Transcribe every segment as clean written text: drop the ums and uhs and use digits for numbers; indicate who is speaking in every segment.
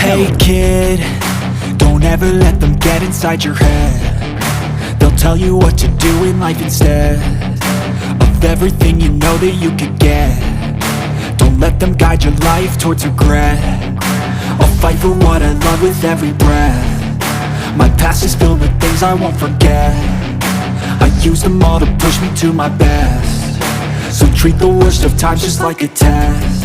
Speaker 1: Hey kid, don't ever let them get inside your head. They'll tell you what to do in life instead of everything you know that you could get. Don't let them guide your life towards regret. I'll fight for what I love with every breath. My past is filled with things I won't forget. I use them all to push me to my best. So treat the worst of times just like a test.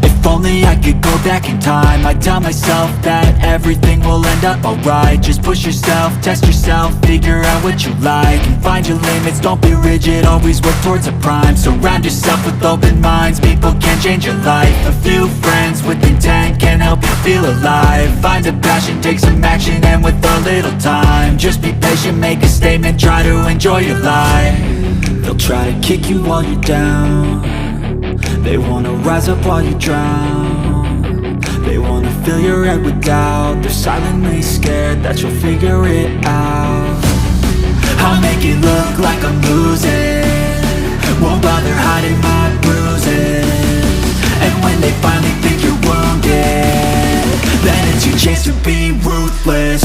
Speaker 1: If only I could go back in time, I'd tell myself that everything will end up alright. Just push yourself, test yourself, figure out what you like, and find your limits, don't be rigid, always work towards a prime. Surround yourself with open minds, people can change your life. A few friends with intent can help you feel alive. Find a passion, take some action, and with a little time, just be patient, make a statement, try to enjoy your life. They'll try to kick you while you're down. They wanna rise up while you drown. They wanna fill your head with doubt. They're silently scared that you'll figure it out. I'll make it look like I'm losing, won't bother hiding my bruises. And when they finally think you're wounded, then it's your chance to be ruthless.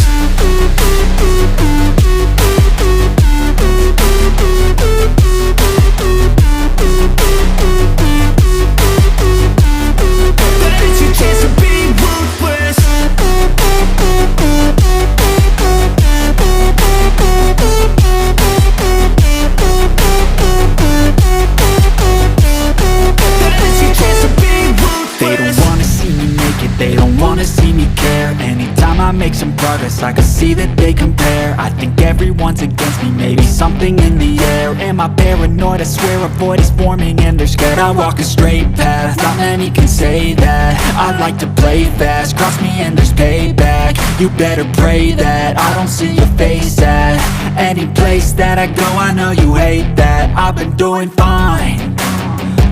Speaker 1: I make some progress, I can see that they compare. I think everyone's against me, maybe something in the air. Am I paranoid? I swear a void is forming and they're scared. I walk a straight path, not many can say that. I like to play fast, cross me and there's payback. You better pray that I don't see your face at any place that I go. I know you hate that. I've been doing fine,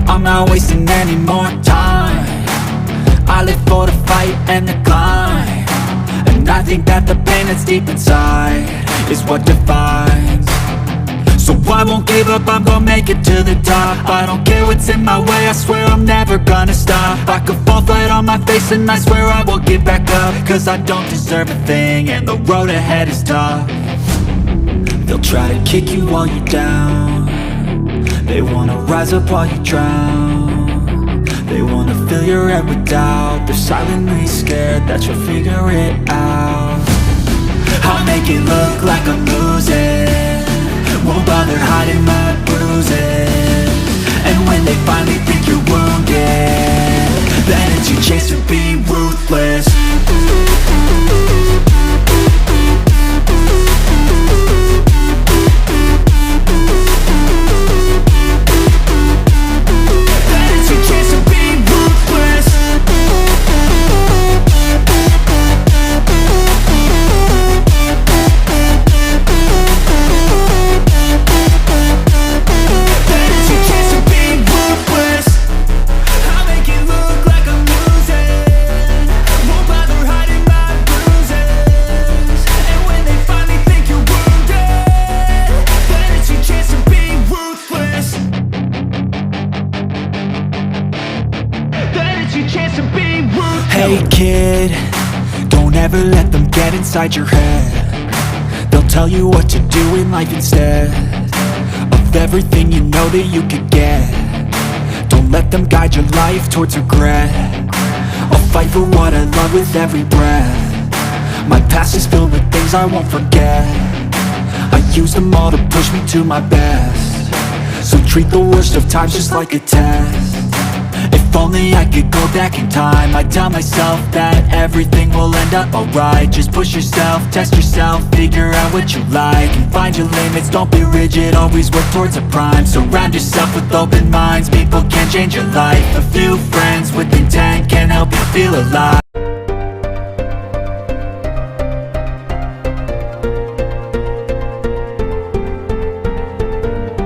Speaker 1: I'm not wasting any more time. I live for the fight and the climb, and I think that the pain that's deep inside is what defines. So I won't give up, I'm gonna make it to the top. I don't care what's in my way, I swear I'm never gonna stop. I could fall flat on my face and I swear I will get back up, cause I don't deserve a thing and the road ahead is tough. They'll try to kick you while you're down. They wanna rise up while you drown. They wanna fill your head with doubt. They're silently scared that you'll figure it out. I'll make it look like I'm losing, won't bother hiding my bruises. And when they finally think you're wounded, then it's your chance to be ruthless. Hey kid, don't ever let them get inside your head. They'll tell you what to do in life instead of everything you know that you could get. Don't let them guide your life towards regret. I'll fight for what I love with every breath. My past is filled with things I won't forget. I use them all to push me to my best. So treat the worst of times just like a test. If only I could go back in time, I'd tell myself that everything will end up alright. Just push yourself, test yourself, figure out what you like, and find your limits, don't be rigid, always work towards a prime. Surround yourself with open minds, people can change your life. A few friends with intent can help you feel alive.